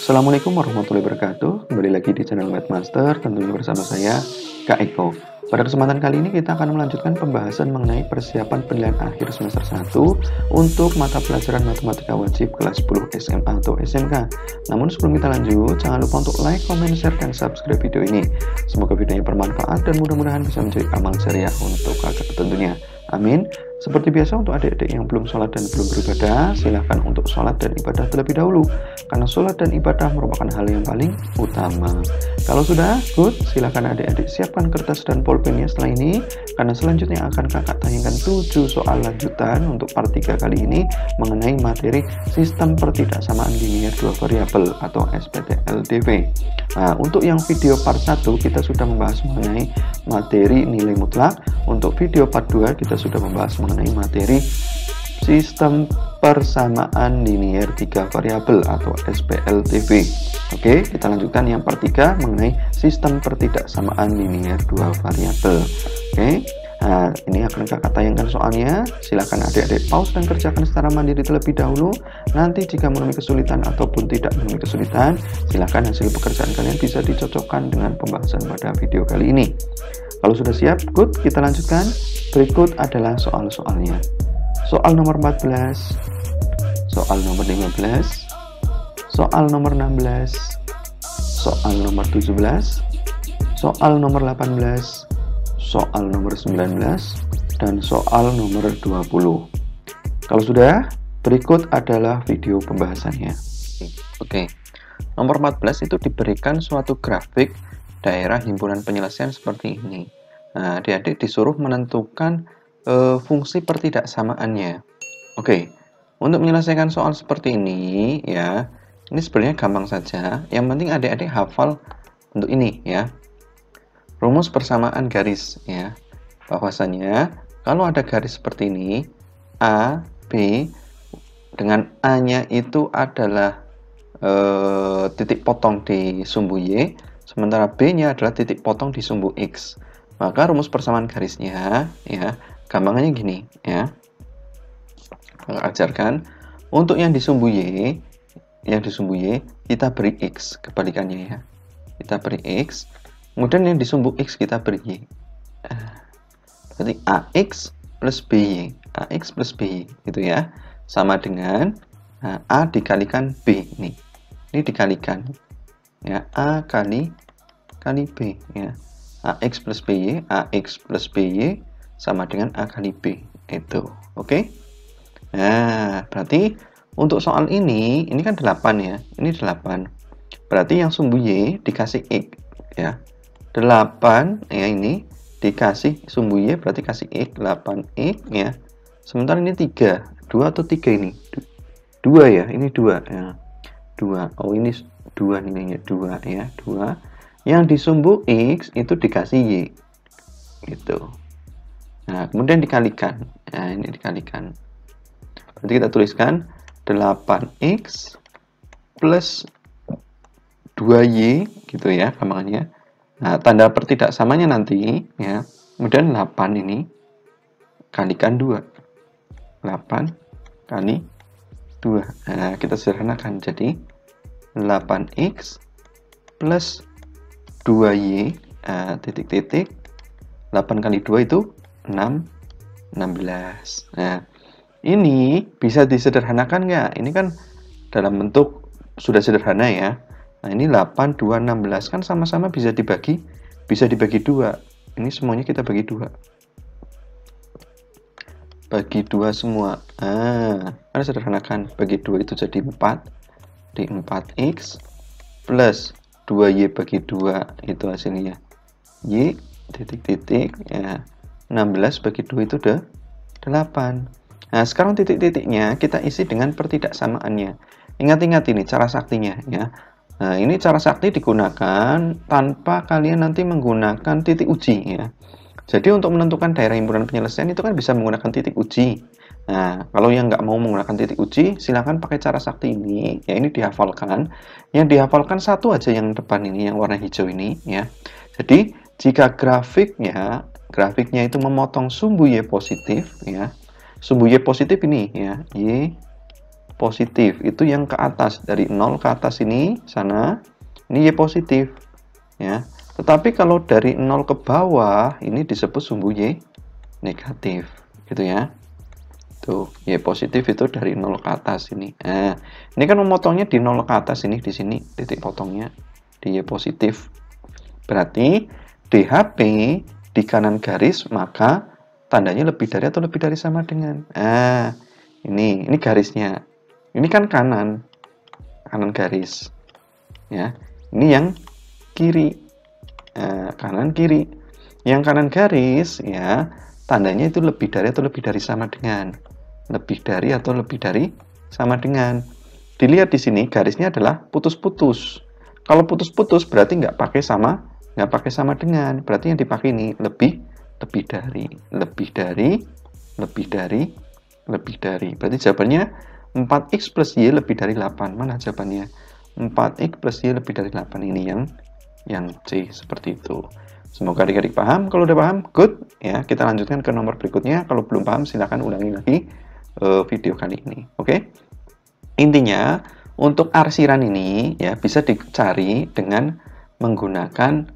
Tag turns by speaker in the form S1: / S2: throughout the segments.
S1: Assalamualaikum warahmatullahi wabarakatuh. Kembali lagi di channel Mathmaster, tentunya bersama saya, Kak Eko. Pada kesempatan kali ini kita akan melanjutkan pembahasan mengenai persiapan penilaian akhir semester 1 untuk mata pelajaran matematika wajib kelas 10 SMA atau SMK. Namun sebelum kita lanjut, jangan lupa untuk like, comment, share, dan subscribe video ini. Semoga videonya bermanfaat dan mudah-mudahan bisa menjadi amal jariah untuk kakak tentunya. Amin. Seperti biasa untuk adik-adik yang belum sholat dan belum beribadah, silahkan untuk sholat dan ibadah terlebih dahulu. Karena sholat dan ibadah merupakan hal yang paling utama. Kalau sudah, good, silahkan adik-adik siapkan kertas dan pulpennya setelah ini. Karena selanjutnya akan kakak tayangkan 7 soal lanjutan untuk part 3 kali ini mengenai materi sistem pertidaksamaan linier dua variabel atau SPTLDV. Nah, untuk yang video part 1 kita sudah membahas mengenai materi nilai mutlak. Untuk video part 2 kita sudah membahas mengenai materi sistem persamaan linier 3 variabel atau SPLTV. Oke, kita lanjutkan yang part 3 mengenai sistem pertidaksamaan linier 2 variabel. Oke. Nah, ini akan kakak tayangkan soalnya. Silahkan adik-adik pause dan kerjakan secara mandiri terlebih dahulu. Nanti jika menemui kesulitan ataupun tidak menemui kesulitan, silahkan hasil pekerjaan kalian bisa dicocokkan dengan pembahasan pada video kali ini. Kalau sudah siap, good, kita lanjutkan. Berikut adalah soal-soalnya. Soal nomor 14, soal nomor 15, soal nomor 16, soal nomor 17, soal nomor 18, soal nomor 19, dan soal nomor 20. Kalau sudah, berikut adalah video pembahasannya. Oke, nomor 14 itu diberikan suatu grafik daerah himpunan penyelesaian seperti ini. Nah, adik-adik disuruh menentukan fungsi pertidaksamaannya. Oke, untuk menyelesaikan soal seperti ini, ya, ini sebenarnya gampang saja. Yang penting adik-adik hafal untuk ini, ya. Rumus persamaan garis, ya. Bahwasanya kalau ada garis seperti ini, A, B, dengan A-nya itu adalah titik potong di sumbu Y, sementara B-nya adalah titik potong di sumbu X. Maka rumus persamaan garisnya, ya, gampangannya gini, ya. Aku ajarkan. Untuk yang di sumbu Y, kita beri X, kebalikannya ya. Kita beri X, kemudian yang di sumbu X kita beri Y. Berarti AX plus BY, AX plus BY, gitu ya. Sama dengan A dikalikan B, nih. Ini dikalikan, ya, A kali B, ya. AX plus BY sama dengan A kali B, itu, oke? Nah, berarti untuk soal ini kan 8 ya, ini 8. Berarti yang sumbu Y dikasih X, ya. 8, ya, ini dikasih sumbu Y berarti kasih X, 8X, ya. Sementara ini 3, 2 atau 3 ini? 2 ya, ini 2, ya. 2, oh ini 2 nilainya, 2 ya, 2. Yang di sumbu X itu dikasih Y, gitu. Nah, kemudian dikalikan. Nah, ini dikalikan. Berarti kita tuliskan 8X plus 2Y, gitu ya, gampangannya. Nah, tanda pertidaksamanya nanti, ya, kemudian 8 ini kalikan 2. 8 kali 2. Nah, kita sederhanakan jadi 8X plus 2Y, titik-titik, 8 kali 2 itu 16. Nah, ini bisa disederhanakan nggak? Ini kan dalam bentuk sudah sederhana ya. Nah, ini 8, 2, 16 kan sama-sama bisa dibagi 2. Ini semuanya kita bagi 2. Bagi 2 semua. Kan sederhanakan. Bagi 2 itu jadi 4. Di 4X plus 2Y bagi 2 itu hasilnya Y, titik-titik, ya. 16 bagi 2 itu udah 8. Nah, sekarang titik-titiknya kita isi dengan pertidaksamaannya. Ingat-ingat ini cara saktinya, ya. Nah, ini cara sakti digunakan tanpa kalian nanti menggunakan titik uji, ya. Jadi untuk menentukan daerah himpunan penyelesaian itu kan bisa menggunakan titik uji. Nah, kalau yang nggak mau menggunakan titik uji, silahkan pakai cara sakti ini. Ya, ini dihafalkan. Yang dihafalkan satu aja yang depan ini, yang warna hijau ini, ya. Jadi, jika grafiknya itu memotong sumbu Y positif, ya. Sumbu Y positif ini, ya. Y positif. Itu yang ke atas, dari 0 ke atas ini, sana, ini Y positif. Ya. Tetapi kalau dari 0 ke bawah, ini disebut sumbu Y negatif. Gitu ya. Tuh, Y positif itu dari 0 ke atas ini. Nah, ini kan memotongnya di 0 ke atas ini, di sini titik potongnya di Y positif. Berarti DHP di kanan garis maka tandanya lebih dari atau lebih dari sama dengan. Nah, ini garisnya. Ini kan kanan garis. Ya, ini yang kiri. Kanan kiri. Yang kanan garis ya, tandanya itu lebih dari atau lebih dari sama dengan. Lebih dari atau lebih dari sama dengan. Dilihat di sini garisnya adalah putus-putus. Kalau putus-putus berarti nggak pakai sama dengan. Berarti yang dipakai ini lebih dari. Berarti jawabannya 4x plus Y lebih dari 8. Mana jawabannya? 4x plus Y lebih dari 8. Ini yang C, seperti itu. Semoga adik-adik paham. Kalau udah paham, good. Ya, kita lanjutkan ke nomor berikutnya. Kalau belum paham, silahkan ulangi lagi video kali ini. Oke? Intinya, untuk arsiran ini ya bisa dicari dengan menggunakan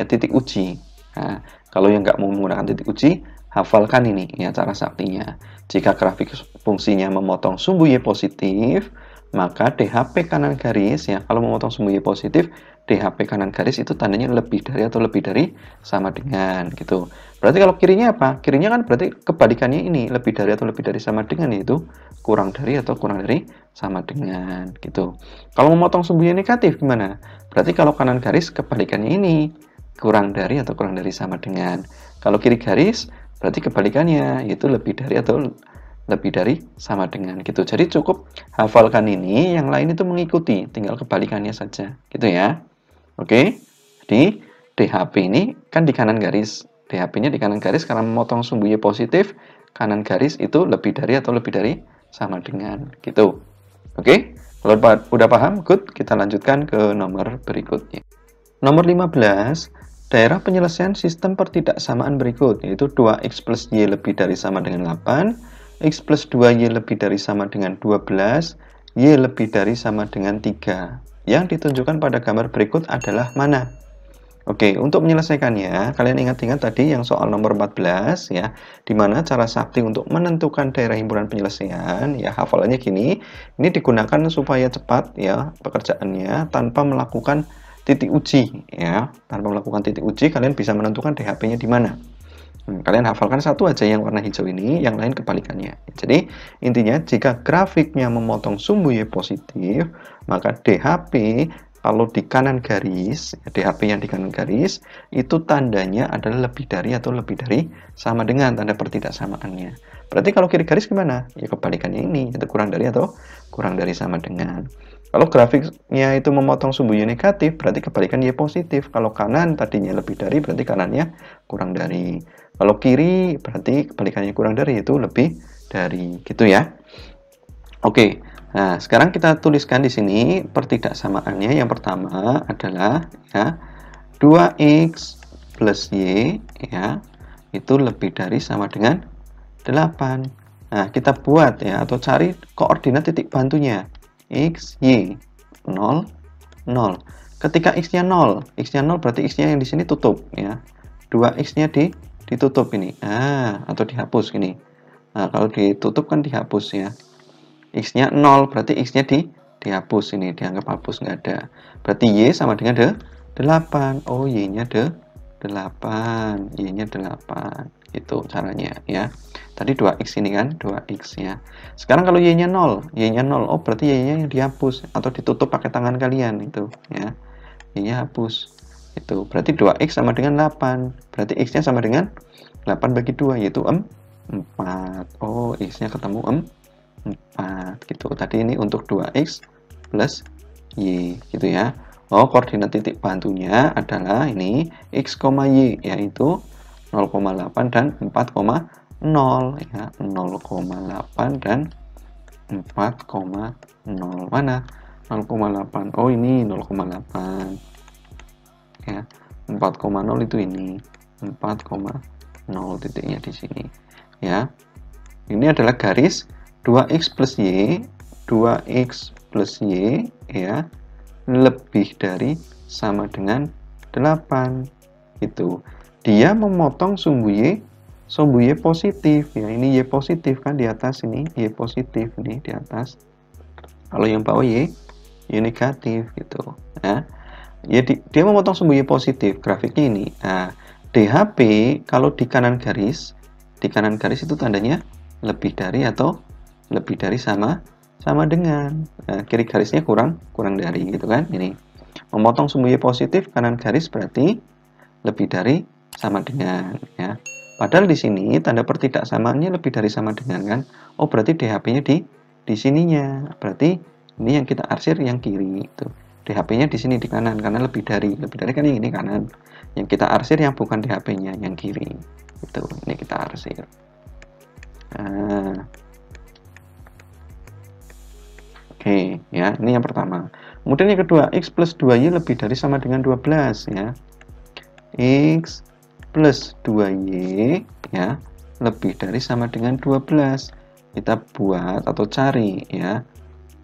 S1: titik uji. Nah, kalau yang nggak mau menggunakan titik uji, hafalkan ini ya cara saktinya. Jika grafik fungsinya memotong sumbu Y positif, maka DHP kanan garis ya, kalau memotong sumbu Y positif, DHP kanan garis itu tandanya lebih dari atau lebih dari sama dengan gitu. Berarti kalau kirinya apa? Kirinya kan berarti kebalikannya ini, lebih dari atau lebih dari sama dengan, yaitu kurang dari atau kurang dari sama dengan gitu. Kalau memotong sumbu Y negatif gimana? Berarti kalau kanan garis kebalikannya ini, kurang dari atau kurang dari sama dengan. Kalau kiri garis berarti kebalikannya, yaitu lebih dari atau lebih dari sama dengan gitu. Jadi cukup hafalkan ini, yang lain itu mengikuti, tinggal kebalikannya saja gitu ya. Oke. Jadi DHP ini kan di kanan garis. DHP-nya di kanan garis karena memotong sumbu Y positif, kanan garis itu lebih dari atau lebih dari sama dengan gitu. Oke. Kalau udah paham, good. Kita lanjutkan ke nomor berikutnya. Nomor 15, daerah penyelesaian sistem pertidaksamaan berikut, yaitu 2x plus Y lebih dari sama dengan 8, X plus 2Y lebih dari sama dengan 12, Y lebih dari sama dengan 3. Yang ditunjukkan pada gambar berikut adalah mana? Oke, untuk menyelesaikannya, kalian ingat-ingat tadi yang soal nomor 14 ya, di mana cara sakti untuk menentukan daerah himpunan penyelesaian, ya hafalannya gini, ini digunakan supaya cepat ya pekerjaannya tanpa melakukan titik uji ya. Tanpa melakukan titik uji, kalian bisa menentukan DHP-nya di mana. Kalian hafalkan satu aja yang warna hijau ini, yang lain kebalikannya. Jadi intinya jika grafiknya memotong sumbu Y positif, maka DHP kalau di kanan garis, DHP yang di kanan garis itu tandanya adalah lebih dari atau lebih dari sama dengan, tanda pertidaksamaannya. Berarti kalau kiri garis gimana? Ya kebalikannya ini, itu kurang dari atau kurang dari sama dengan. Kalau grafiknya itu memotong sumbu Y negatif, berarti kebalikan Y positif. Kalau kanan tadinya lebih dari, berarti kanannya kurang dari. Kalau kiri, berarti kebalikannya kurang dari, itu lebih dari. Gitu ya. Oke, nah sekarang kita tuliskan di sini pertidaksamaannya. Yang pertama adalah ya 2x plus Y ya, itu lebih dari sama dengan 8. Nah, kita buat ya, atau cari koordinat titik bantunya. X, Y, 0, 0. Ketika X-nya 0, X-nya 0 berarti X-nya yang di sini tutup ya. 2X-nya ditutup ini. Atau dihapus gini. Nah, kalau ditutup kan dihapus ya. X-nya 0 berarti X-nya dihapus ini, dianggap hapus, nggak ada. Berarti Y sama dengan 8. Oh, Y-nya 8. Y-nya 8. Itu caranya ya. Tadi 2x ini kan, 2x ya. Sekarang kalau Y-nya 0, Y-nya 0, oh berarti Y-nya yang dihapus atau ditutup pakai tangan kalian itu ya. Y-nya hapus. Itu berarti 2x sama dengan 8. Berarti X-nya sama dengan 8 bagi 2, yaitu 4. Oh, X-nya ketemu 4 gitu. Tadi ini untuk 2x plus Y gitu ya. Oh, koordinat titik bantunya adalah ini X, Y, yaitu 0,8 dan 4,0 ya. 0,8 dan 4,0. Mana 0,8? Oh, ini 0,8 ya. 4,0 itu ini 4,0 titiknya di sini ya. Ini adalah garis 2x plus y, 2x plus y ya, lebih dari sama dengan 8. Itu. Dia memotong sumbu y positif ya. Ini y positif kan di atas ini, y positif nih di atas. Kalau yang bawah y negatif gitu. Nah, ya dia memotong sumbu y positif, grafiknya ini. Nah, DHP kalau di kanan garis itu tandanya lebih dari atau lebih dari sama dengan. Nah, kiri garisnya kurang dari gitu kan. Ini memotong sumbu y positif, kanan garis berarti lebih dari sama dengan ya. Padahal di sini tanda pertidaksamaannya lebih dari sama dengan kan. Oh, berarti DHP-nya di sininya. Berarti ini yang kita arsir yang kiri itu. DHP-nya di sini di kanan karena lebih dari kan yang ini kanan. Yang kita arsir yang bukan DHP-nya yang kiri. Itu. Ini kita arsir. Nah. Oke, ya. Ini yang pertama. Kemudian yang kedua, x plus 2y lebih dari sama dengan 12 ya. X plus 2y ya lebih dari sama dengan 12. Kita buat atau cari ya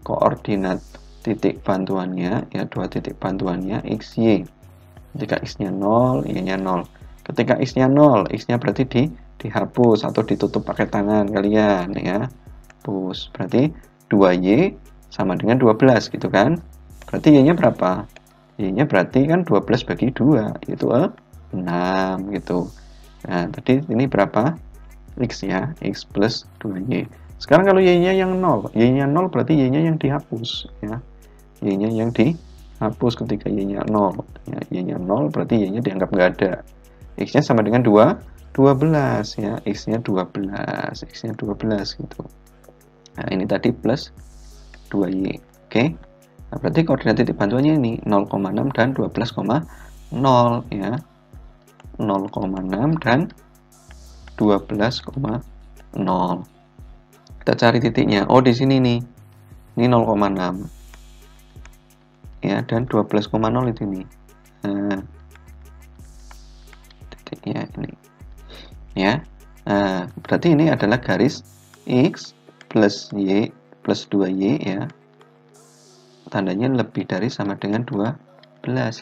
S1: koordinat titik bantuannya ya, dua titik bantuannya x, y. Ketika x-nya 0, y-nya 0. Ketika x-nya 0, x-nya berarti dihapus atau ditutup pakai tangan kalian ya. Hapus. Berarti 2y sama dengan 12 gitu kan. Berarti y-nya berapa? Y-nya berarti kan 12 bagi 2, yaitu 6 gitu. Nah, tadi ini berapa? X ya, x plus 2y. Sekarang kalau y-nya yang 0, y-nya 0 berarti y-nya yang dihapus ya. Y-nya yang dihapus ketika y-nya 0. Ya, y-nya 0 berarti y-nya dianggap nggak ada. X-nya sama dengan 12 ya, x-nya 12, x-nya 12 gitu. Nah, ini tadi plus 2y. Oke. Nah, berarti koordinat titik bantuannya ini 0,6 dan 12,0 ya. 0,6 dan 12,0. Kita cari titiknya. Oh, di sini nih. Ini 0,6. Ya, dan 12,0 itu nih. Nah, titiknya ini. Ya. Nah, berarti ini adalah garis x plus y plus 2y ya. Tandanya lebih dari sama dengan 12,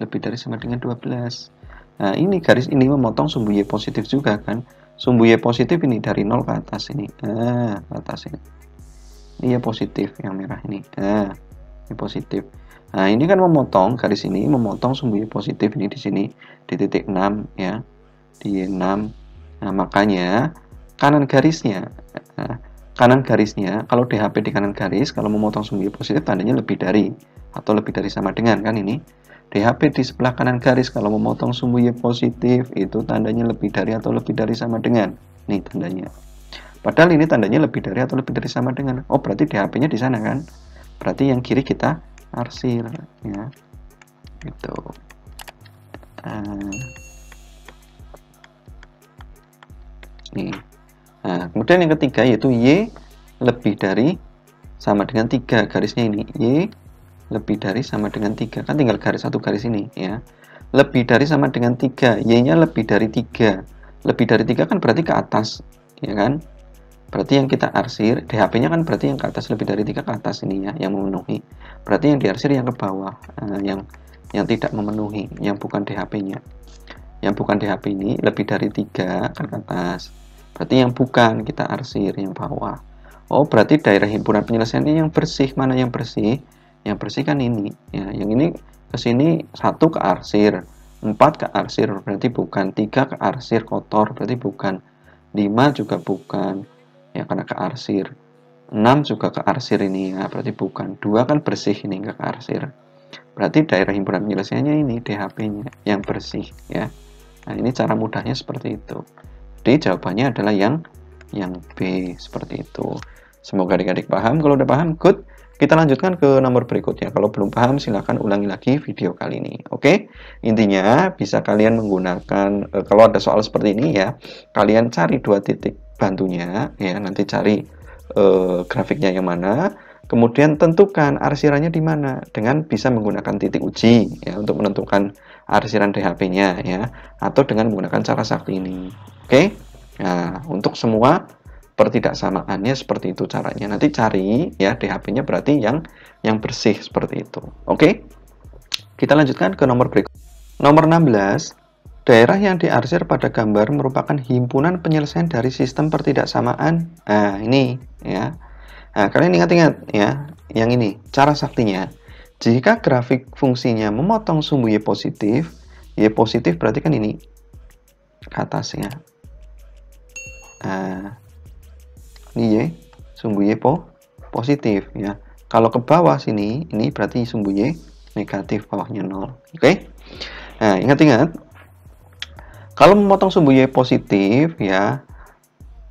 S1: lebih dari sama dengan 12. Nah, ini garis ini memotong sumbu y positif juga kan. Sumbu y positif ini dari 0 ke atas ini. Nah, ke atas ini. Ini y positif yang merah ini. Nah, y positif. Nah, ini kan memotong garis ini memotong sumbu y positif ini di sini di titik 6 ya. Di 6. Nah, makanya kanan garisnya kalau DHP di kanan garis, kalau memotong sumbu y positif tandanya lebih dari atau lebih dari sama dengan kan ini. DHP di sebelah kanan garis kalau memotong sumbu y positif itu tandanya lebih dari atau lebih dari sama dengan. Nih tandanya. Padahal ini tandanya lebih dari atau lebih dari sama dengan. Oh, berarti DHP-nya di sana kan. Berarti yang kiri kita arsir ya. Gitu. Nih. Nah, kemudian yang ketiga yaitu y lebih dari sama dengan 3, garisnya ini. Y lebih dari sama dengan 3, kan tinggal garis satu garis ini ya. Lebih dari sama dengan 3, y-nya lebih dari 3. Lebih dari 3 kan berarti ke atas, ya kan? Berarti yang kita arsir, DHP-nya kan berarti yang ke atas, lebih dari 3 ke atas ini ya, yang memenuhi. Berarti yang diarsir yang ke bawah, yang tidak memenuhi, yang bukan DHP-nya. Yang bukan DHP ini lebih dari 3 kan ke atas. Berarti yang bukan kita arsir yang bawah. Oh, berarti daerah himpunan penyelesaiannya yang bersih. Mana yang bersih? Yang bersih kan ini. Ya, yang ini ke sini 1 ke arsir, 4 ke arsir berarti bukan, 3 ke arsir kotor berarti bukan, 5 juga bukan. Ya, karena ke arsir. 6 juga ke arsir ini ya, berarti bukan. 2 kan bersih ini enggak ke arsir. Berarti daerah himpunan penyelesaiannya ini DHP-nya yang bersih ya. Nah, ini cara mudahnya seperti itu. Jadi jawabannya adalah yang B seperti itu. Semoga adik-adik paham. Kalau udah paham, good. Kita lanjutkan ke nomor berikutnya. Kalau belum paham, silahkan ulangi lagi video kali ini. Oke? Intinya bisa kalian menggunakan kalau ada soal seperti ini ya, kalian cari 2 titik bantunya ya, nanti cari grafiknya yang mana, kemudian tentukan arsirannya di mana dengan bisa menggunakan titik uji ya untuk menentukan arsiran DHP-nya ya, atau dengan menggunakan cara sakti ini. Oke? Nah, untuk semua pertidaksamaannya seperti itu caranya. Nanti cari ya DHP-nya berarti yang bersih seperti itu. Oke. Kita lanjutkan ke nomor berikut. Nomor 16, daerah yang diarsir pada gambar merupakan himpunan penyelesaian dari sistem pertidaksamaan. Nah, ini ya. Nah, kalian ingat-ingat ya, yang ini, cara saktinya. Jika grafik fungsinya memotong sumbu Y positif berarti kan ini ke atasnya. Nah, ini Y, sumbu Y positif ya. Kalau ke bawah sini, ini berarti sumbu Y negatif, bawahnya 0. Oke? Nah, ingat-ingat. Kalau memotong sumbu Y positif ya,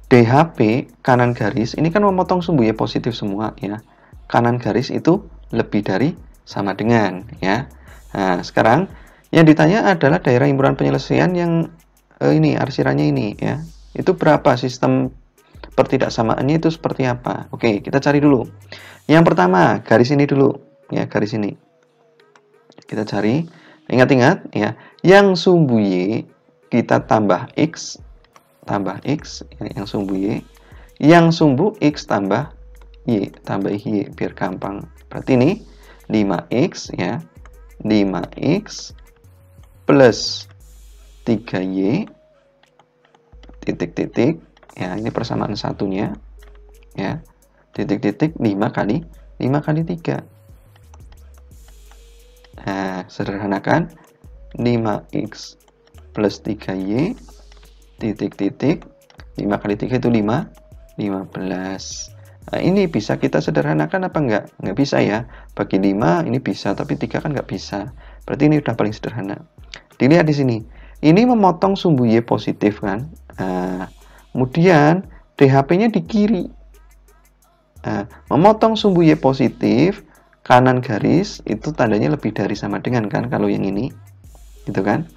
S1: DHP kanan garis ini kan memotong sumbu Y positif semua ya. Kanan garis itu lebih dari sama dengan ya. Nah, sekarang yang ditanya adalah daerah himpunan penyelesaian yang ini arsirannya ini ya. Itu berapa, sistem pertidaksamaannya itu seperti apa? Oke, kita cari dulu. Yang pertama, garis ini dulu ya, garis ini. Kita cari. Ingat-ingat ya, yang sumbu Y kita tambah X ya, yang sumbu Y. Yang sumbu X tambah Y biar gampang. Berarti ini 5X ya, 5X plus 3Y titik-titik ya, ini persamaan satunya ya, titik-titik 5 kali 3. Nah, sederhanakan 5X plus 3Y titik-titik 5 kali 3 itu 15. Nah, ini bisa kita sederhanakan apa enggak? Enggak bisa ya. Bagi 5 ini bisa, tapi 3 kan enggak bisa. Berarti ini udah paling sederhana. Dilihat di sini. Ini memotong sumbu Y positif kan. Nah, kemudian DHP-nya di kiri. Nah, memotong sumbu Y positif, kanan garis itu tandanya lebih dari sama dengan kan kalau yang ini. Gitu kan?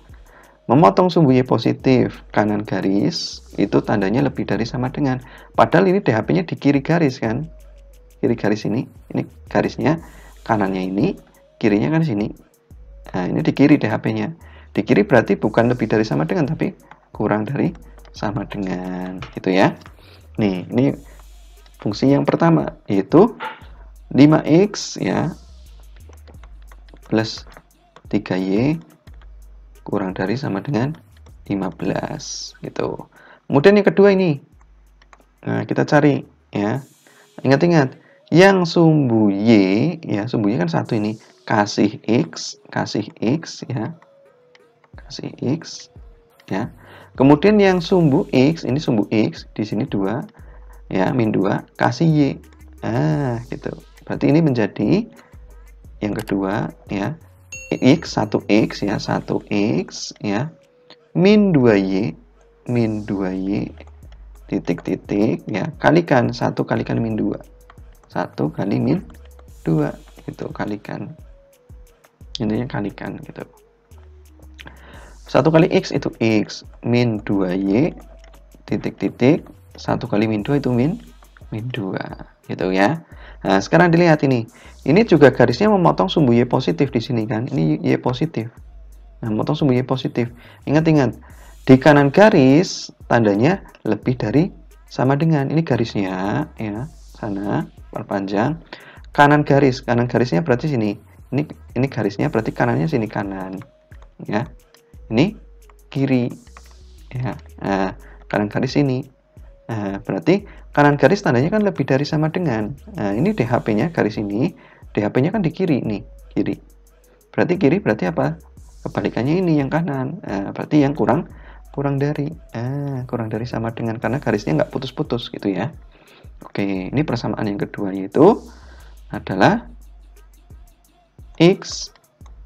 S1: Memotong sumbu Y positif, kanan garis, itu tandanya lebih dari sama dengan. Padahal ini DHP-nya di kiri garis kan. Kiri garis ini garisnya, kanannya ini, kirinya kan sini. Nah, ini di kiri DHP-nya. Di kiri berarti bukan lebih dari sama dengan, tapi kurang dari sama dengan. Gitu ya. Nih, ini fungsi yang pertama, yaitu 5X ya, plus 3Y kurang dari sama dengan 15 gitu. Kemudian yang kedua ini. Nah, kita cari ya. Ingat-ingat, yang sumbu Y ya, sumbu Y kan satu ini, kasih X ya. Kasih X ya. Kemudian yang sumbu X, ini sumbu X, di sini 2 ya, min 2 kasih Y. Nah, gitu. Berarti ini menjadi yang kedua ya. X 1X ya, 1X ya, min 2Y titik-titik ya, kalikan 1 kalikan min 2, 1 kali min 2 gitu, kalikan, intinya kalikan gitu. 1 kali X itu X, min 2Y titik-titik, 1 kali min 2 itu min 2 gitu ya. Nah, sekarang dilihat ini. Ini juga garisnya memotong sumbu Y positif di sini kan. Ini Y positif. Nah, memotong sumbu Y positif. Ingat-ingat, di kanan garis tandanya lebih dari sama dengan. Ini garisnya ya, sana perpanjang. Kanan garisnya berarti sini. Ini garisnya berarti kanannya sini kanan. Ya. Ini kiri. Ya. Nah, kanan garis ini. Nah, berarti kanan garis tandanya kan lebih dari sama dengan. Nah, ini DHP-nya garis ini, DHP-nya kan di kiri nih, kiri. Berarti kiri berarti apa? Kebalikannya ini yang kanan. Nah, berarti yang kurang dari. Kurang dari sama dengan karena garisnya nggak putus-putus gitu ya. Oke, ini persamaan yang kedua yaitu adalah X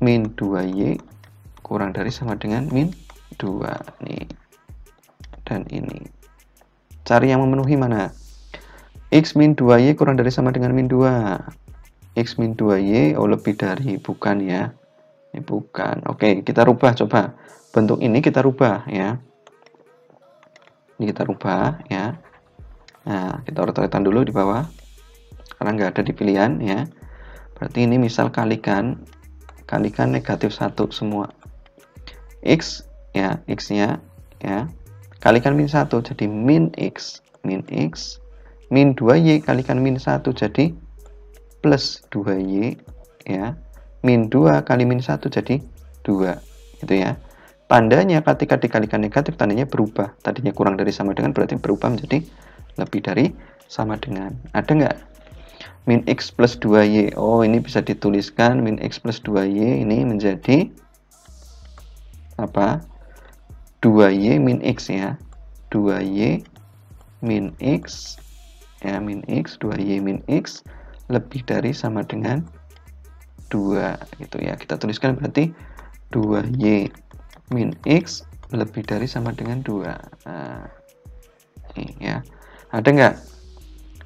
S1: min 2Y kurang dari sama dengan min 2 nih. Dan ini. Cari yang memenuhi mana? X min 2Y kurang dari sama dengan min 2. X min 2Y, oh lebih dari, bukan ya. Ini bukan. Oke, kita rubah coba. Bentuk ini kita rubah ya. Ini kita rubah ya. Nah, kita urat-uratan dulu di bawah. Karena nggak ada di pilihan ya. Berarti ini misal kalikan negatif 1 semua. X ya, X-nya ya. Kalikan min 1 jadi min X min X, min 2Y kalikan min 1 jadi plus 2Y, ya. Min 2 kali min 1 jadi 2, gitu ya. Tandanya ketika dikalikan negatif, tandanya berubah. Tadinya kurang dari sama dengan, berarti berubah menjadi lebih dari sama dengan. Ada nggak? Min X plus 2Y. Oh, ini bisa dituliskan min X plus 2Y ini menjadi apa? 2Y min X ya. 2Y min X, ya, min X, 2Y min X lebih dari sama dengan 2, gitu ya. Kita tuliskan berarti 2Y min X lebih dari sama dengan 2. Nah, ini ya. Ada nggak?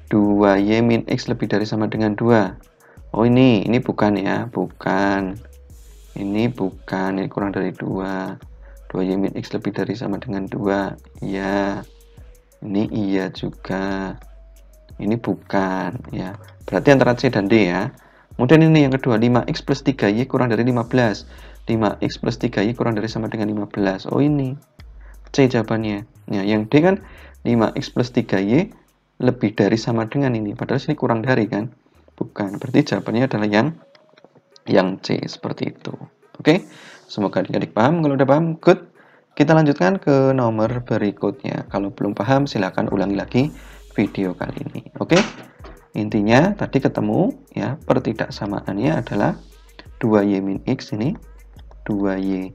S1: 2Y min X lebih dari sama dengan 2. Oh, ini bukan ya, bukan. Ini bukan, ini kurang dari 2. 2Y min X lebih dari sama dengan 2. Iya. Ini iya juga. Ini bukan, ya. Berarti antara C dan D ya. Kemudian ini yang kedua, 5X plus 3Y kurang dari 15. 5X plus 3Y kurang dari sama dengan 15. Oh, ini C jawabannya. Ya, yang D kan 5X plus 3Y lebih dari sama dengan ini. Padahal sini kurang dari kan? Bukan. Berarti jawabannya adalah yang C, seperti itu. Oke? Semoga adik-adik paham. Kalau udah paham, good. Kita lanjutkan ke nomor berikutnya. Kalau belum paham, silakan ulangi lagi video kali ini. Oke? Intinya tadi ketemu ya, pertidaksamaannya adalah 2Y min X ini 2Y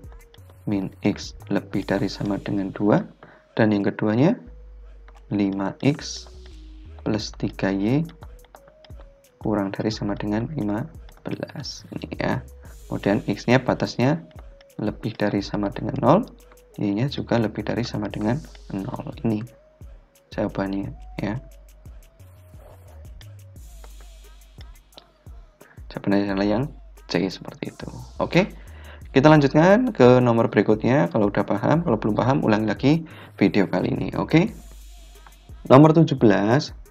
S1: min X lebih dari sama dengan 2, dan yang keduanya 5X plus 3Y kurang dari sama dengan 15 ini ya. Kemudian X-nya batasnya lebih dari sama dengan 0, Y-nya juga lebih dari sama dengan 0. Ini jawabannya ya. Jawabannya adalah yang C, seperti itu. Oke, kita lanjutkan ke nomor berikutnya. Kalau udah paham, kalau belum paham, ulangi lagi video kali ini. Oke, nomor 17,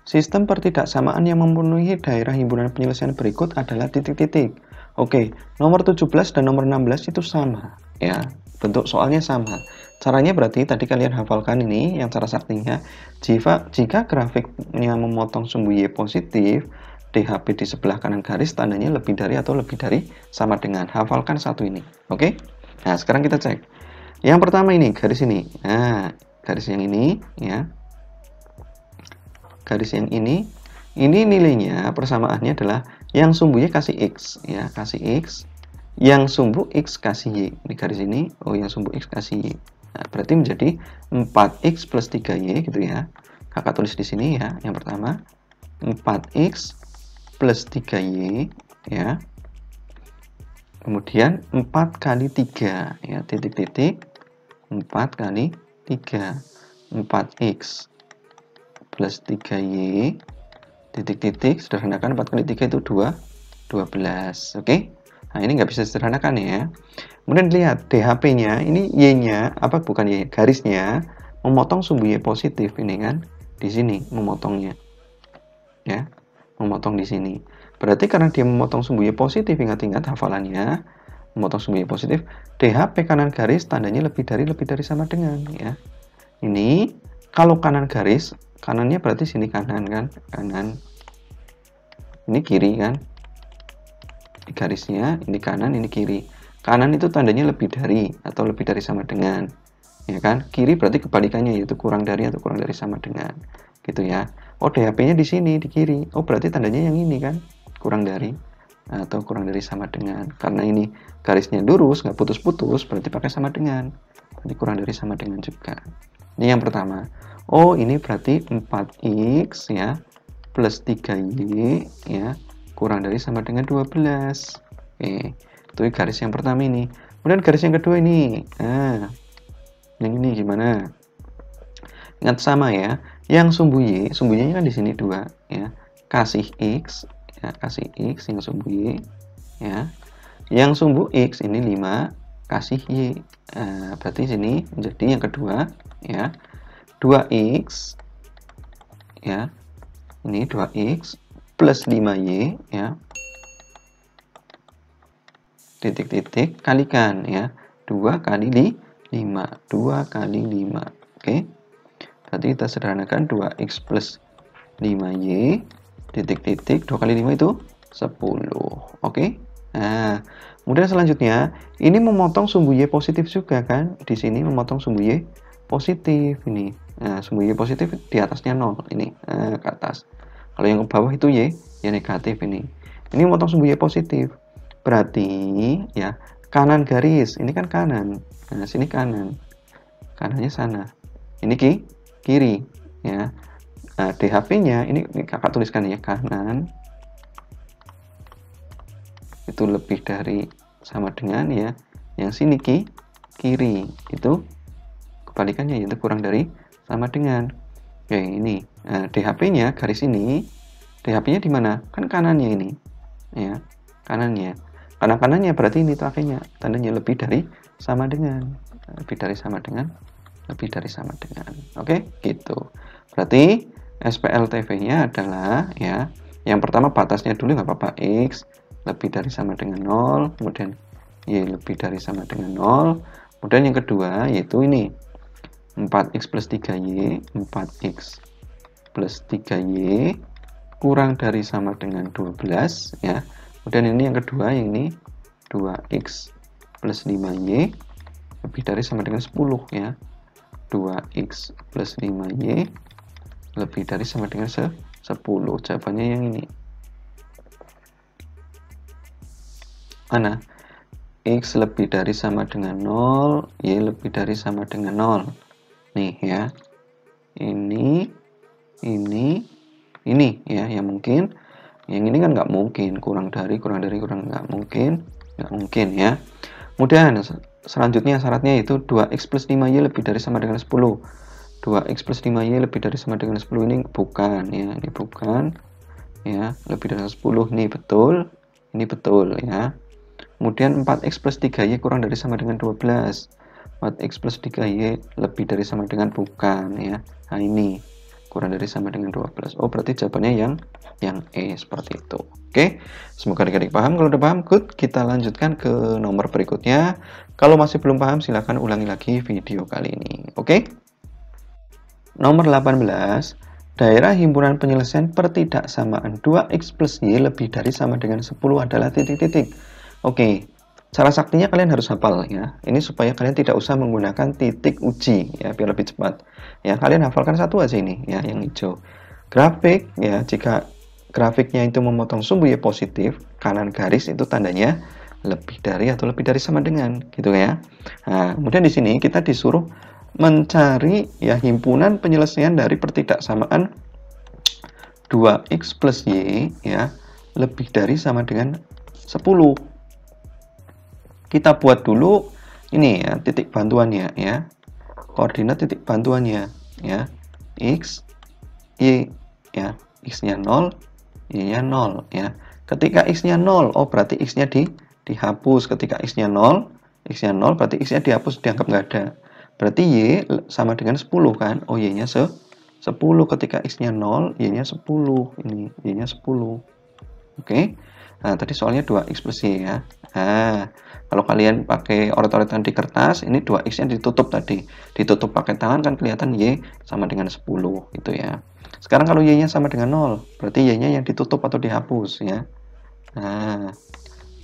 S1: sistem pertidaksamaan yang memenuhi daerah himpunan penyelesaian berikut adalah titik-titik. Oke, nomor 17 dan nomor 16 itu sama ya, bentuk soalnya sama. Caranya berarti tadi kalian hafalkan ini yang cara saktinya. Jika grafiknya memotong sumbu Y positif, DHP di sebelah kanan garis tandanya lebih dari atau lebih dari sama dengan. Hafalkan satu ini. Oke? Nah, sekarang kita cek. Yang pertama ini, garis ini. Nah, garis yang ini ya. Garis yang ini nilainya persamaannya adalah yang sumbunya kasih X ya, kasih X. Yang sumbu X kasih Y. Ini garis ini, oh yang sumbu X kasih Y. Nah, berarti menjadi 4X plus 3Y gitu ya. Kakak tulis di sini ya, yang pertama 4X plus 3Y ya. Kemudian 4 kali 3 ya, titik-titik 4 kali 3. 4X plus 3Y titik-titik, sederhanakan 4 kali 3 itu 12. Oke? Nah, ini nggak bisa sederhanakan ya. Kemudian lihat DHP-nya, ini Y-nya, apa bukan Y, garisnya memotong sumbu Y positif ini kan. Di sini memotongnya. Ya. Memotong di sini. Berarti karena dia memotong sumbu Y positif, ingat-ingat hafalannya, memotong sumbu Y positif, DHP kanan garis tandanya lebih dari sama dengan ya. Ini kalau kanan garis, kanannya berarti sini kanan kan, kanan. Ini kiri kan. Ini garisnya, ini kanan, ini kiri. Kanan itu tandanya lebih dari atau lebih dari sama dengan. Ya kan? Kiri berarti kebalikannya, yaitu kurang dari atau kurang dari sama dengan. Gitu ya. Oh, DHP-nya di sini, di kiri. Oh, berarti tandanya yang ini kan, kurang dari atau kurang dari sama dengan. Karena ini garisnya lurus, nggak putus-putus, berarti pakai sama dengan. Berarti kurang dari sama dengan juga. Ini yang pertama. Oh, ini berarti 4X ya, plus 3Y ya, kurang dari sama dengan 12. Oke, itu garis yang pertama ini. Kemudian garis yang kedua ini. Nah, yang ini gimana? Ingat sama ya. Yang sumbu Y, sumbunya kan di sini 2 ya. Kasih X ya, kasih X yang sumbu Y ya. Yang sumbu X ini 5 kasih Y. Berarti sini menjadi yang kedua ya. 2X ya. Ini 2X plus 5Y ya. Titik-titik kalikan ya. 2 kali 5. 2 kali 5. Oke. Berarti kita sederhanakan 2x plus 5y titik-titik 2 kali 5 itu 10. Oke. Nah, kemudian selanjutnya ini memotong sumbu y positif juga kan? Di sini memotong sumbu y positif ini. Nah, sumbu y positif di atasnya 0 ini ke atas. Kalau yang ke bawah itu y negatif ini. Ini memotong sumbu y positif. Berarti ya kanan garis ini kan kanan. Nah, sini kanan. Kanannya sana. Ini kiri ya. Nah, DHP-nya ini kakak tuliskan ya, kanan itu lebih dari sama dengan ya. Yang sini kiri itu kebalikannya, yaitu kurang dari sama dengan. Oke, ini. Nah, DHP-nya garis ini, DHP-nya di mana? Kan kanannya ini. Ya, kanannya. Kanannya berarti ini tandanya lebih dari sama dengan. Lebih dari sama dengan. Lebih dari sama dengan. Oke, gitu. Berarti SPLTV-nya adalah ya, yang pertama batasnya dulu nggak apa-apa, X lebih dari sama dengan 0, kemudian Y lebih dari sama dengan 0, kemudian yang kedua yaitu ini 4X plus 3Y, 4X plus 3Y kurang dari sama dengan 12 ya. Kemudian ini yang kedua, yang ini 2X plus 5Y lebih dari sama dengan 10 ya. 2X plus 5Y lebih dari sama dengan 10. Jawabannya yang ini. Mana? X lebih dari sama dengan 0, Y lebih dari sama dengan 0. Nih ya. Ini ya, yang mungkin. Yang ini kan nggak mungkin, kurang dari nggak mungkin ya. Kemudian selanjutnya syaratnya itu 2X plus 5Y lebih dari sama dengan 10. 2X plus 5Y lebih dari sama dengan 10 ini bukan ya, ini bukan ya, lebih dari 10 ini betul ya. Kemudian 4X plus 3Y kurang dari sama dengan 12. 4X plus 3Y lebih dari sama dengan bukan ya. Nah, ini kurang dari sama dengan 12. Oh, berarti jawabannya yang E, seperti itu. Oke, semoga adik-adik paham. Kalau udah paham, good. Kita lanjutkan ke nomor berikutnya. Kalau masih belum paham, silahkan ulangi lagi video kali ini. Oke? Nomor 18, daerah himpunan penyelesaian pertidaksamaan 2X plus Y lebih dari sama dengan 10 adalah titik-titik. Oke, cara saktinya kalian harus hafal ya. Ini supaya kalian tidak usah menggunakan titik uji ya, biar lebih cepat. Ya, kalian hafalkan satu aja ini ya, yang hijau. Grafik ya, jika grafiknya itu memotong sumbu Y positif, kanan garis itu tandanya lebih dari atau lebih dari sama dengan gitu ya. Nah, kemudian di sini kita disuruh mencari ya himpunan penyelesaian dari pertidaksamaan 2X plus Y ya lebih dari sama dengan 10. Kita buat dulu ini ya titik bantuannya ya. Koordinat titik bantuannya ya. X, Y ya. X-nya 0, Y-nya 0 ya. Ketika X-nya 0, oh berarti X-nya dihapus. Ketika X-nya 0 berarti X-nya dihapus, dianggap nggak ada. Berarti Y sama dengan 10 kan? Oh, Y-nya 10. Ketika X-nya 0, Y-nya 10. Ini Y-nya 10. Oke. Nah, tadi soalnya 2X plus Y ya. Nah, kalau kalian pakai oret-oretan di kertas, ini 2X-nya ditutup tadi. Ditutup pakai tangan kan kelihatan Y sama dengan 10 gitu ya. Sekarang kalau Y-nya sama dengan 0, berarti Y-nya yang ditutup atau dihapus ya. Nah,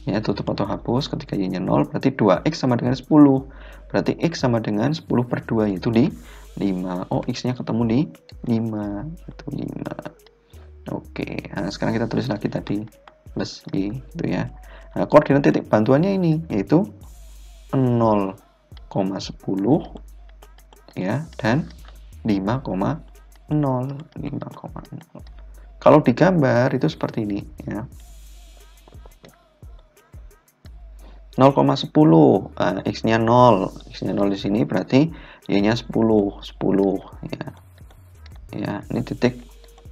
S1: ya tutup atau hapus. Ketika Y-nya 0 berarti 2X sama dengan 10. Berarti X sama dengan 10 per 2 yaitu 5. Oh, X-nya ketemu di 5. Itu 5. Oke, nah sekarang kita tulis lagi tadi plus Y gitu ya. Nah, koordinat titik bantuannya ini yaitu 0,10 ya dan 5,0. Kalau digambar itu seperti ini ya. 0,10, nah, X-nya 0. X-nya 0 di sini berarti Y-nya 10 ya. Ya, ini titik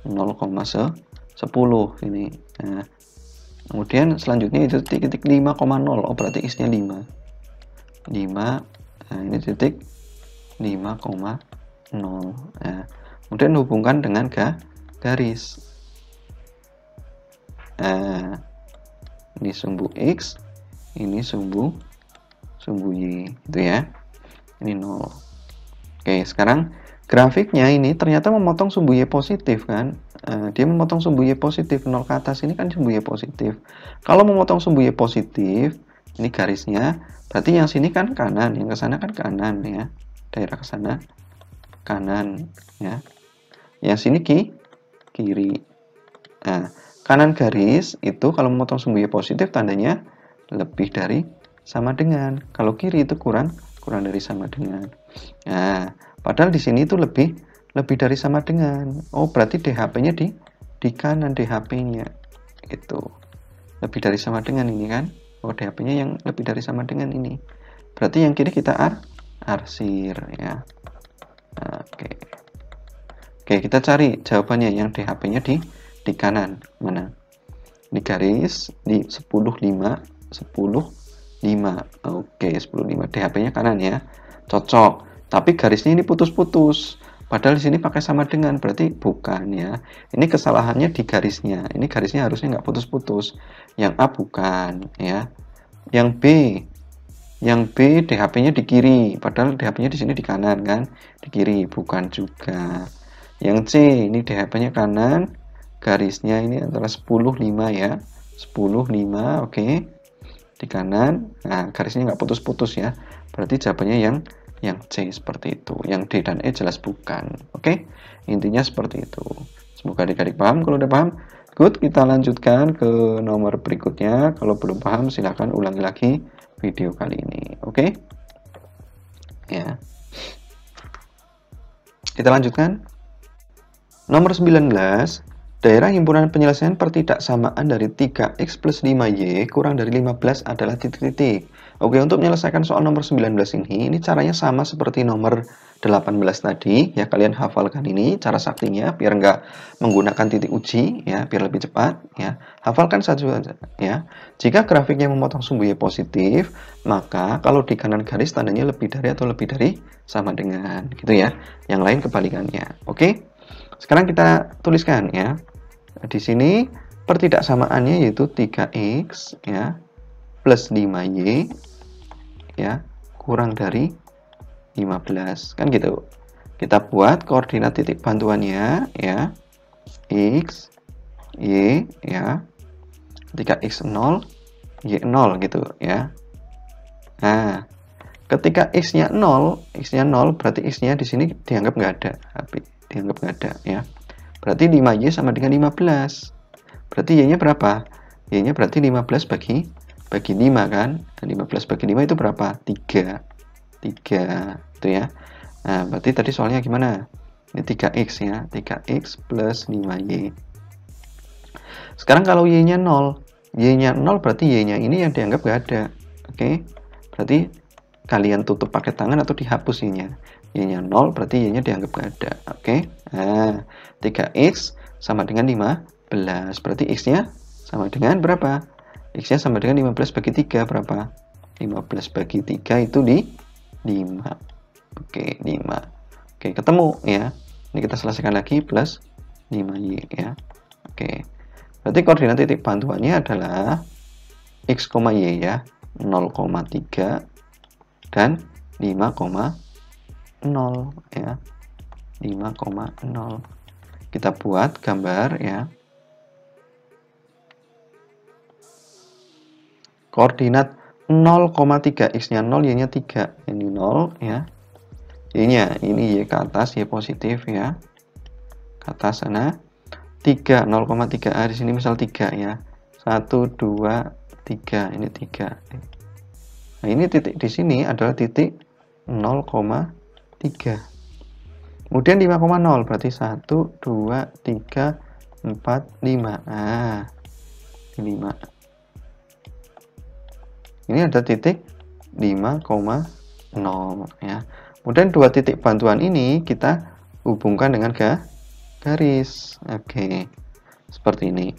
S1: 0,10 ini. Nah, kemudian selanjutnya itu titik 5,0. Oh, berarti X-nya 5. Nah, ini titik 5,0. Nah, kemudian hubungkan dengan garis. Nah, ini sumbu X, ini sumbu Y itu ya. Ini 0. Oke, sekarang grafiknya ini ternyata memotong sumbu Y positif kan. Dia memotong sumbu Y positif, 0 ke atas ini kan sumbu Y positif. Kalau memotong sumbu Y positif, ini garisnya, berarti yang sini kan kanan, yang ke sana kan kanan ya. Daerah ke sana kanan ya. Yang sini kiri. Nah, kanan garis itu kalau memotong sumbu Y positif tandanya lebih dari sama dengan. Kalau kiri itu kurang dari sama dengan. Nah, padahal di sini itu lebih dari sama dengan. Oh, berarti DHP-nya di kanan DHP-nya. Itu. Lebih dari sama dengan ini kan. Oh, DHP-nya yang lebih dari sama dengan ini. Berarti yang kiri kita arsir ya. Oke. Oke, kita cari jawabannya yang DHP-nya di kanan. Mana? Di garis di 10,5. Oke, 10,5 DHP-nya kanan ya. Cocok. Tapi garisnya ini putus-putus. Padahal di sini pakai sama dengan, berarti bukan ya. Ini kesalahannya di garisnya. Ini garisnya harusnya nggak putus-putus. Yang A bukan ya. Yang B DHP-nya di kiri. Padahal DHP-nya di sini di kanan kan. Di kiri, bukan juga. Yang C ini DHP-nya kanan. Garisnya ini antara 10,5 ya. 10,5, oke. Di kanan, nah garisnya nggak putus-putus ya, berarti jawabannya yang C seperti itu. Yang D dan E jelas bukan. Oke, intinya seperti itu. Semoga adik-adik paham. Kalau udah paham, good, kita lanjutkan ke nomor berikutnya. Kalau belum paham silahkan ulangi lagi video kali ini. Oke ya, kita lanjutkan nomor 19. Daerah himpunan penyelesaian pertidaksamaan dari 3x plus 5y kurang dari 15 adalah titik-titik. Oke, untuk menyelesaikan soal nomor 19 ini caranya sama seperti nomor 18 tadi. Ya, kalian hafalkan ini cara saktinya biar nggak menggunakan titik uji ya, biar lebih cepat ya. Hafalkan saja ya. Jika grafiknya memotong sumbu Y positif, maka kalau di kanan garis tandanya lebih dari atau lebih dari sama dengan gitu ya. Yang lain kebalikannya. Oke. Sekarang kita tuliskan ya. Di sini pertidaksamaannya yaitu 3x ya plus 5y ya kurang dari 15 kan gitu. Kita buat koordinat titik bantuannya ya, x, y ya, ketika x 0, y 0 gitu ya. Nah, ketika x-nya 0 berarti x-nya di sini dianggap nggak ada, dianggap nggak ada ya. Berarti 5y sama dengan 15. Berarti y-nya berapa? Y-nya berarti 15 bagi 5 kan? Dan 15 bagi 5 itu berapa? 3 itu ya. Nah, berarti tadi soalnya gimana? Ini 3x ya. 3x plus 5y. Sekarang kalau y-nya 0. Y-nya 0 berarti y-nya ini yang dianggap nggak ada. Oke? Berarti kalian tutup pakai tangan atau dihapus y-nya. Y-nya 0 berarti y-nya dianggap nggak ada. Oke? Nah, 3x sama dengan 15. Berarti x-nya sama dengan berapa? X-nya sama dengan 15 bagi 3 berapa? 15 bagi 3 itu di 5. Oke, 5. Oke, ketemu ya. Ini kita selesaikan lagi plus 5y ya. Oke. Berarti koordinat titik bantuannya adalah x, y ya. 0,3 dan 5,0 ya. 5,0. Kita buat gambar ya. Koordinat 0,3 x-nya 0, y-nya 3. Ini 0 ya. Y-nya ini y ke atas, y positif ya. Ke atas sana. 3 0,3 di sini misal 3 ya. 1 2 3 ini 3. Nah, ini titik di sini adalah titik 0,3. Kemudian 5,0 berarti 1 2 3 4 5. Nah, 5. Ini ada titik 5,0 ya. Kemudian dua titik bantuan ini kita hubungkan dengan garis. Oke. Seperti ini.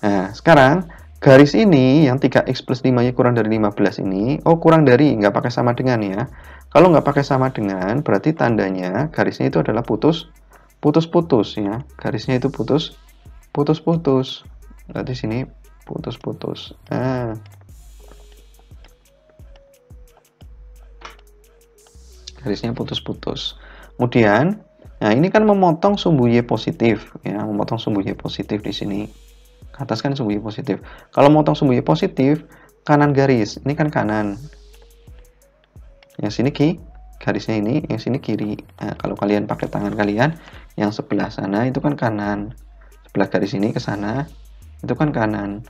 S1: Nah, sekarang garis ini yang 3x plus 5y kurang dari 15 ini, kurang dari, nggak pakai sama dengan ya. Kalau nggak pakai sama dengan, berarti tandanya garisnya itu adalah putus-putus ya. Garisnya itu putus-putus. Berarti sini putus-putus. Nah, garisnya putus-putus. Kemudian, nah ini kan memotong sumbu Y positif, ya, memotong sumbu Y positif di sini. Ke atas kan sumbu Y positif. Kalau memotong sumbu Y positif, kanan garis, ini kan kanan. Yang sini garisnya ini, yang sini kiri. Nah, kalau kalian pakai tangan kalian, yang sebelah sana itu kan kanan. Sebelah garis ini ke sana, itu kan kanan.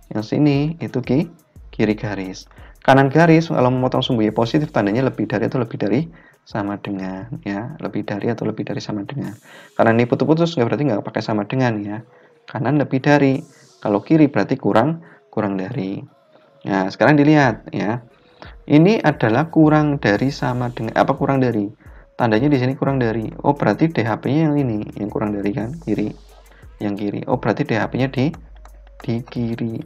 S1: Yang sini itu kiri garis. Kanan garis kalau memotong sumbu Y positif tandanya lebih dari atau lebih dari sama dengan, ya, lebih dari atau lebih dari sama dengan. Karena ini putus-putus berarti nggak pakai sama dengan, ya. Kanan lebih dari, kalau kiri berarti kurang dari. Nah, sekarang dilihat, ya. Ini adalah kurang dari sama dengan apa, kurang dari. Tandanya di sini kurang dari. Oh, berarti DHP-nya yang ini, yang kurang dari kan, kiri. Yang kiri. Oh, berarti DHP-nya di kiri.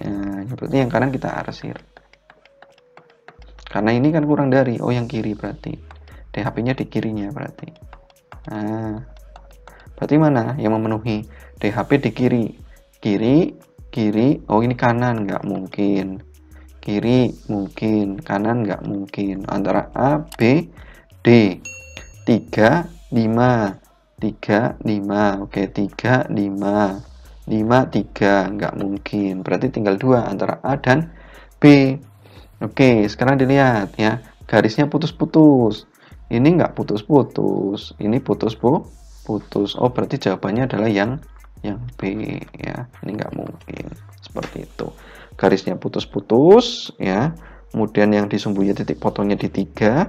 S1: Nah, berarti yang kanan kita arsir. Karena ini kan kurang dari. Oh, yang kiri berarti. DHP-nya di kirinya berarti. Nah, berarti mana yang memenuhi? DHP di kiri. Kiri. Oh, ini kanan, nggak mungkin. Kiri mungkin, kanan nggak mungkin. Antara A, B, D. 3, 5. 3, 5. Oke, 3, 5. 5, 3. Nggak mungkin. Berarti tinggal 2 antara A dan B. Oke, sekarang dilihat, ya. Garisnya putus-putus. Ini nggak putus-putus. Ini putus. Oh, berarti jawabannya adalah yang B, ya. Ini nggak mungkin. Seperti itu. Garisnya putus-putus, ya. Kemudian yang di sumbu Y titik potongnya di 3,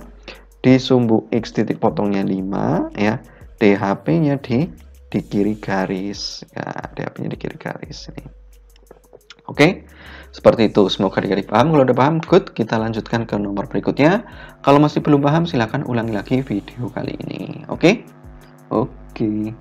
S1: di sumbu X titik potongnya 5, ya. DHP-nya di kiri garis, ya. DHP-nya di kiri garis ini. Oke, seperti itu. Semoga adik-adik paham. Kalau udah paham, good. Kita lanjutkan ke nomor berikutnya. Kalau masih belum paham, silahkan ulangi lagi video kali ini. Oke? Oke.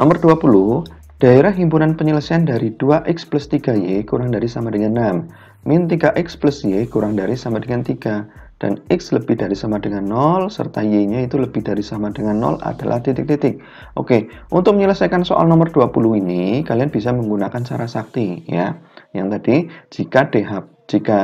S1: Nomor 20. Daerah himpunan penyelesaian dari 2x plus 3y kurang dari sama dengan 6, min 3x plus y kurang dari sama dengan 3, dan x lebih dari sama dengan 0, serta y-nya itu lebih dari sama dengan 0 adalah titik-titik. Oke, untuk menyelesaikan soal nomor 20 ini, kalian bisa menggunakan cara sakti, ya. Yang tadi, jika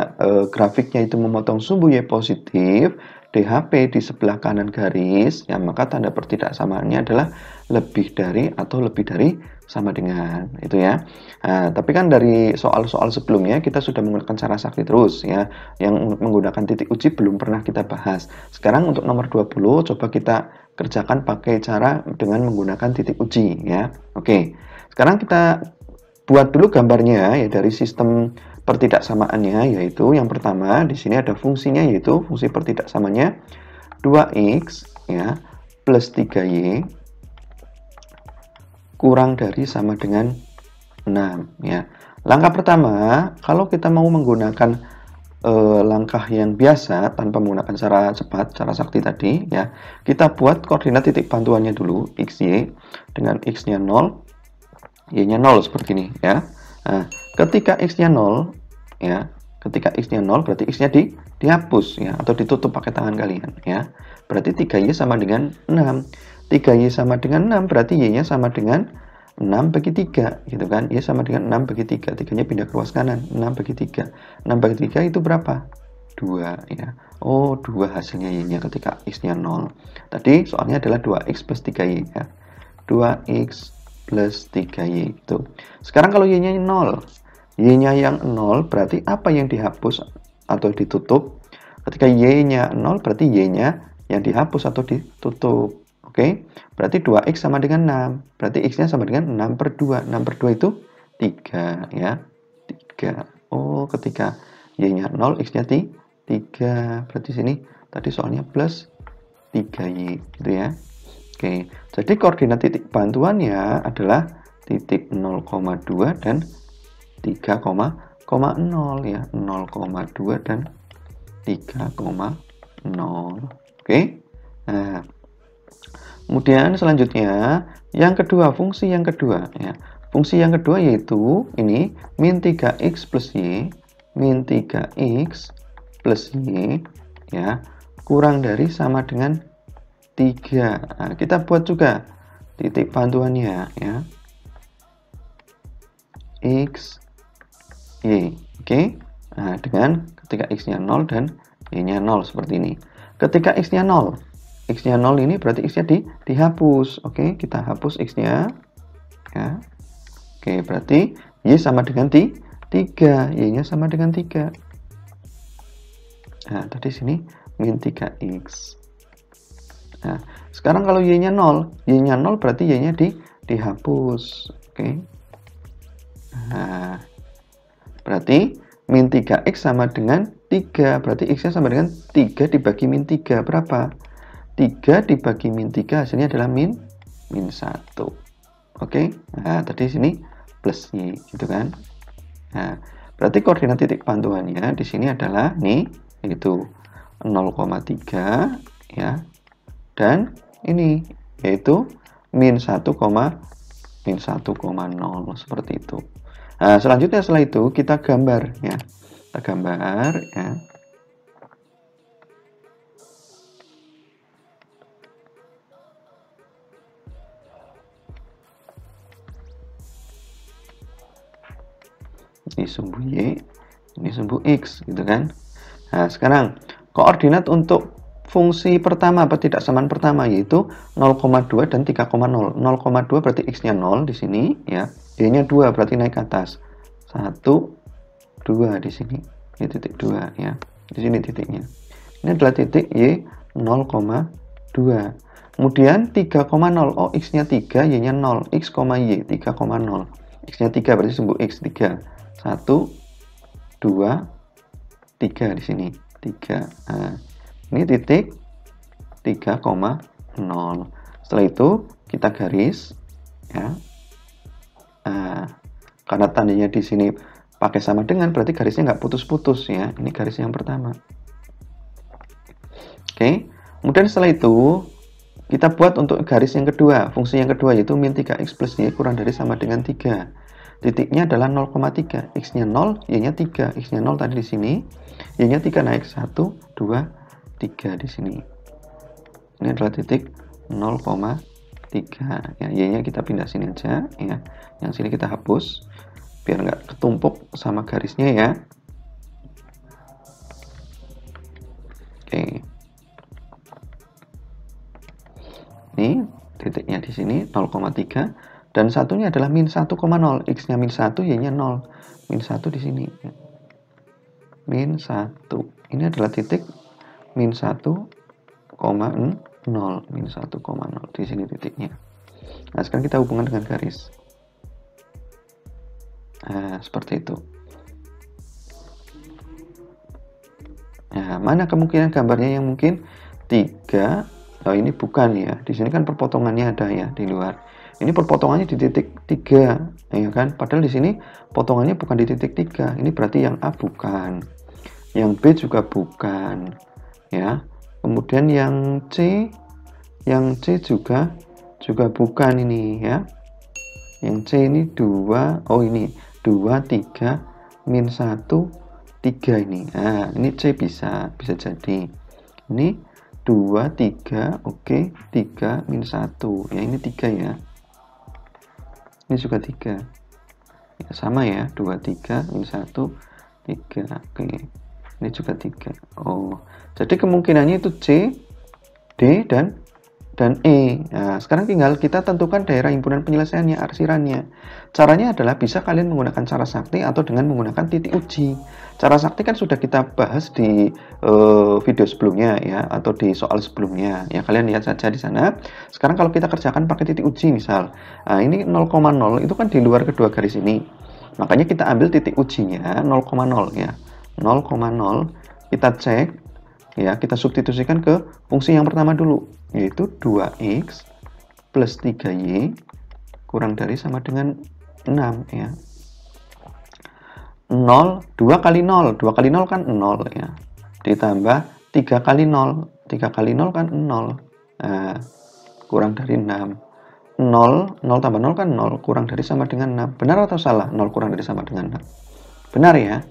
S1: grafiknya itu memotong sumbu y positif, DHP di sebelah kanan garis, ya, maka tanda pertidaksamaannya adalah lebih dari atau lebih dari sama dengan, itu ya. Nah, tapi kan dari soal-soal sebelumnya kita sudah menggunakan cara sakti terus, ya. Yang menggunakan titik uji belum pernah kita bahas. Sekarang untuk nomor 20 coba kita kerjakan pakai cara dengan menggunakan titik uji, ya. Oke. Sekarang kita buat dulu gambarnya, ya, dari sistem pertidaksamaannya, yaitu yang pertama di sini ada fungsinya, yaitu fungsi pertidaksamanya 2x, ya, plus 3y kurang dari sama dengan 6, ya. Langkah pertama, kalau kita mau menggunakan langkah yang biasa tanpa menggunakan cara cepat, cara sakti tadi, ya, kita buat koordinat titik bantuannya dulu, xy, dengan x-nya 0, y-nya 0 seperti ini, ya. Nah, ketika x-nya 0, ya, ketika x-nya 0 berarti x-nya dihapus, ya, atau ditutup pakai tangan kalian, ya. Berarti 3y sama dengan 6. 3y sama dengan 6 berarti y-nya sama dengan 6 bagi 3, gitu kan. Y sama dengan 6 bagi 3. 3-nya pindah ke ruas kanan. 6 bagi 3. 6 bagi 3 itu berapa? 2, ya. Oh, 2 hasilnya y-nya ketika x-nya 0. Tadi soalnya adalah 2x plus 3y, ya. 2x plus 3y itu. Sekarang kalau y-nya 0, y-nya yang 0 berarti apa yang dihapus atau ditutup? Ketika y-nya 0 berarti y-nya yang dihapus atau ditutup. Oke, berarti 2x sama dengan 6. Berarti x-nya sama dengan 6 per 2. 6 per 2 itu 3, ya. 3. Oh, ketika y-nya 0, x-nya 3. Berarti sini tadi soalnya plus 3y, gitu ya. Oke, jadi koordinat titik bantuannya adalah titik 0,2 dan 3,0, ya. 0,2 dan 3,0. Oke, nah. Kemudian selanjutnya, yang kedua, fungsi yang kedua, ya. Fungsi yang kedua yaitu ini min 3x plus y, min 3x plus y, ya, kurang dari sama dengan 3. Nah, kita buat juga titik bantuannya, ya. X, y, oke. Nah, dengan ketika x-nya 0 dan y-nya 0 seperti ini. Ketika x-nya 0, X-nya 0 ini berarti X-nya dihapus. Oke, kita hapus X-nya. Ya. Oke, berarti Y sama dengan 3. Y-nya sama dengan 3. Nah, tadi sini min 3X. Nah, sekarang kalau Y-nya 0. Y-nya 0 berarti Y-nya dihapus. Oke. Nah, berarti min 3X sama dengan 3. Berarti X-nya sama dengan 3 dibagi min 3. Berapa? 3 dibagi min 3 hasilnya adalah min 1. Oke. Nah, tadi sini plus Y, gitu kan? Nah, berarti koordinat titik pantuannya di sini adalah nih, yaitu 0,3 ya. Dan ini yaitu min 1,0 seperti itu. Nah, selanjutnya setelah itu kita gambar ya. Kita gambar ya. Ini sumbu Y, ini sumbu X, gitu kan. Nah, sekarang koordinat untuk fungsi pertama atau tidak samaan pertama yaitu 0,2 dan 3,0. 0,2 berarti X-nya 0 di sini ya. Y-nya 2 berarti naik ke atas. 1 2 di sini. Ini titik 2 ya. Di sini titiknya. Ini adalah titik Y 0,2. Kemudian 3,0. Oh, X-nya 3, Y-nya 0. X, Y 3,0. X-nya 3 berarti sumbu X 3. 1 2 3 di sini. 3. Nah, ini titik 3,0. Setelah itu kita garis ya. Karena tandanya di sini pakai sama dengan berarti garisnya nggak putus-putus ya. Ini garis yang pertama. Oke. Kemudian setelah itu kita buat untuk garis yang kedua, fungsi yang kedua yaitu min 3x plus y kurang dari sama dengan 3. Titiknya adalah 0,3. X-nya 0, Y-nya 3. X-nya 0 tadi di sini. Y-nya 3 naik 1, 2, 3 di sini. Ini adalah titik 0,3. Ya, Y-nya kita pindah sini aja ya. Yang sini kita hapus biar nggak ketumpuk sama garisnya ya. Oke. Ini titiknya di sini 0,3. Dan satunya adalah min 1,0. X-nya min 1, Y-nya 0. Min 1 di sini. Min 1. Ini adalah titik min 1,0. Min 1,0. Di sini titiknya. Nah, sekarang kita hubungkan dengan garis. Nah, seperti itu. Nah, mana kemungkinan gambarnya yang mungkin 3? Oh, ini bukan ya. Di sini kan perpotongannya ada ya di luar. Ini perpotongannya di titik 3, ya kan? Padahal di sini potongannya bukan di titik 3. Ini berarti yang A bukan. Yang B juga bukan. Ya. Kemudian yang C juga bukan ini ya. Yang C ini 2, oh ini 2, 3, min 1, 3 ini. Nah, ini C bisa jadi. Ini 2, 3, oke, 3, min 1. Ya, ini 3 ya. Ini juga 3 ya, sama ya, 2, 3, min 1, 3. Oke, ini juga 3. Oh, jadi kemungkinannya itu C, D, dan E. Nah, sekarang tinggal kita tentukan daerah himpunan penyelesaiannya, arsirannya. Caranya adalah bisa kalian menggunakan cara sakti atau dengan menggunakan titik uji. Cara sakti kan sudah kita bahas di video sebelumnya ya, atau di soal sebelumnya. Ya, kalian lihat saja di sana. Sekarang kalau kita kerjakan pakai titik uji misal. Nah, ini 0,0 itu kan di luar kedua garis ini. Makanya kita ambil titik ujinya 0,0 ya. 0,0 kita cek ya, kita substitusikan ke fungsi yang pertama dulu, yaitu 2x plus 3y kurang dari sama dengan 6 ya. 0, 2 kali 0 kan 0 ya. Ditambah 3 kali 0, 3 kali 0 kan 0. Nah, kurang dari 6. 0 tambah 0 kan 0, kurang dari sama dengan 6. Benar atau salah? 0 kurang dari sama dengan 6. Benar ya?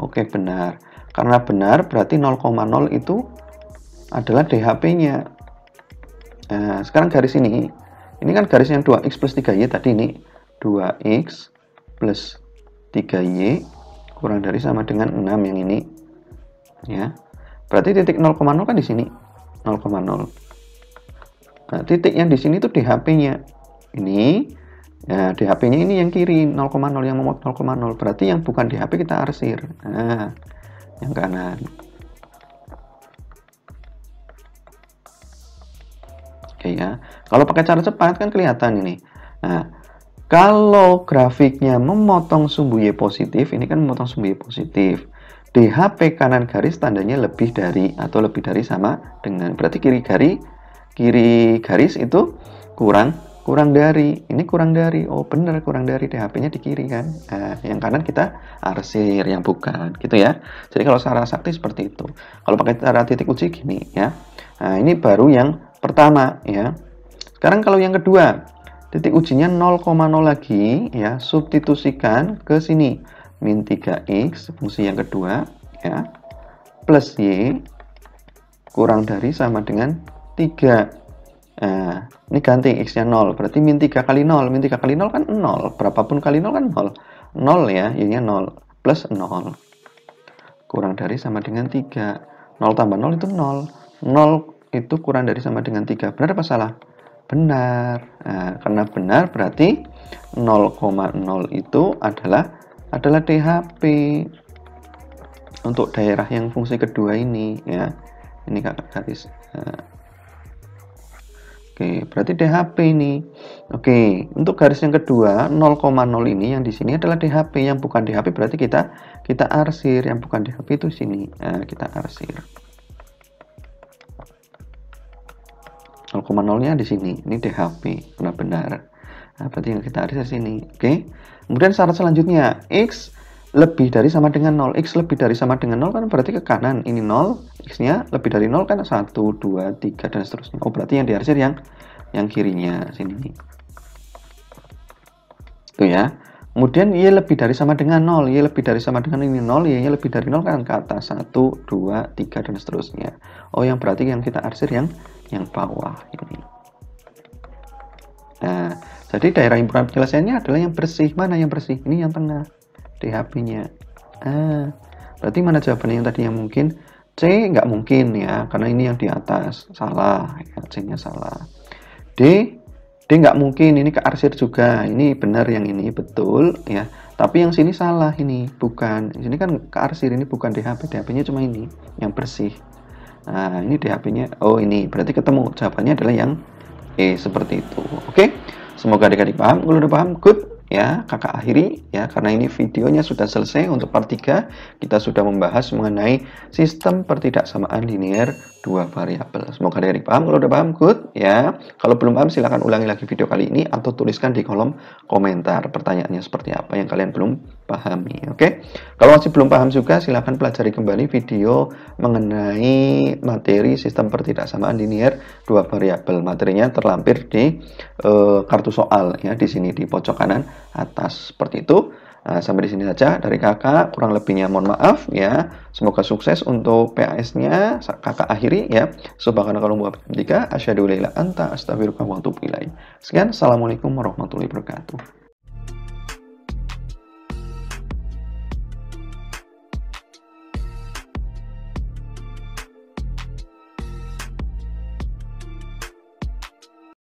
S1: Oke, benar. Karena benar berarti 0,0 itu adalah DHP-nya. Nah, sekarang garis ini kan garis yang 2x plus 3y tadi ini. 2x plus 3y kurang dari sama dengan 6 yang ini. Ya. Berarti titik 0,0 kan di sini. 0,0. Nah, titik yang di sini itu DHP-nya. Ini, ya, DHP-nya ini yang kiri 0,0, yang memot 0,0. Berarti yang bukan DHP kita arsir. Nah, yang kanan. Oke ya. Kalau pakai cara cepat kan kelihatan ini. Nah, kalau grafiknya memotong sumbu Y positif, ini kan memotong sumbu Y positif. DHP kanan garis tandanya lebih dari atau lebih dari sama dengan. Berarti kiri garis itu kurang dari. Ini kurang dari. Oh, benar kurang dari, DHP-nya di kiri kan. Nah, yang kanan kita arsir, yang bukan gitu ya. Jadi kalau secara sakti seperti itu. Kalau pakai cara titik uji gini ya. Nah, ini baru yang pertama ya. Sekarang kalau yang kedua, titik ujinya 0,0 lagi ya, substitusikan ke sini. Min 3x fungsi yang kedua ya, plus y kurang dari sama dengan 3. Nah, ini ganti x-nya 0, berarti min 3 kali 0. Min 3 kali 0 kan 0, berapapun kali 0 kan 0. 0 ya, y-nya 0, plus 0. Kurang dari sama dengan 3. 0 tambah 0 itu 0. 0 itu kurang dari sama dengan 3. Benar apa salah? Benar. Nah, karena benar berarti 0,0 itu adalah DHP untuk daerah yang fungsi kedua ini ya. Ini kakak garis. Nah. Oke, berarti DHP ini. Oke, untuk garis yang kedua 0,0 ini yang di sini adalah DHP, yang bukan DHP berarti kita arsir, yang bukan DHP itu sini. Nah, kita arsir. 0,0-nya di sini, ini DHP, karena benar. Nah, berarti yang kita arsir sini. Oke. Kemudian syarat selanjutnya, x lebih dari sama dengan 0. X lebih dari sama dengan 0 kan berarti ke kanan. Ini 0, x-nya lebih dari 0 kan 1, 2, 3 dan seterusnya. Oh, berarti yang diarsir yang kirinya sini. Itu ya. Kemudian y lebih dari sama dengan 0. Y lebih dari sama dengan ini 0, y-nya lebih dari 0 kan ke atas 1, 2, 3 dan seterusnya. Oh, yang berarti yang kita arsir yang bawah ini. Nah, jadi daerah himpunan penyelesaiannya adalah yang bersih. Mana yang bersih? Ini yang tengah, DHP-nya. Berarti mana jawabannya yang tadi yang mungkin? C nggak mungkin ya, karena ini yang di atas. Salah, ya, C-nya salah. D nggak mungkin, ini kearsir juga. Ini benar yang ini, betul ya. Tapi yang sini salah, ini bukan. Ini kan kearsir, ini bukan DHP. DHP-nya cuma ini, yang bersih. Nah, ini DHP-nya. Oh, ini berarti ketemu. Jawabannya adalah yang E, seperti itu. Oke. Semoga adik-adik paham. Kalau udah paham, good ya, kakak akhiri ya, karena ini videonya sudah selesai. Untuk part 3 kita sudah membahas mengenai sistem pertidaksamaan linear dua variabel. Semoga adik-adik paham. Kalau udah paham, good ya. Kalau belum paham silahkan ulangi lagi video kali ini atau tuliskan di kolom komentar pertanyaannya seperti apa yang kalian belum pahami. Oke. Kalau masih belum paham juga silahkan pelajari kembali video mengenai materi sistem pertidaksamaan linear dua variabel. Materinya terlampir di kartu soal ya, di sini di pojok kanan atas. Seperti itu. Nah, sampai di sini saja dari kakak, kurang lebihnya mohon maaf ya. Semoga sukses untuk PAS-nya. Kakak akhiri ya. Subhanakallahumma wa bihamdika asyhadu an la ilaha illa anta astaghfiruka wa atubu ilaik. Sekian, assalamualaikum warahmatullahi wabarakatuh.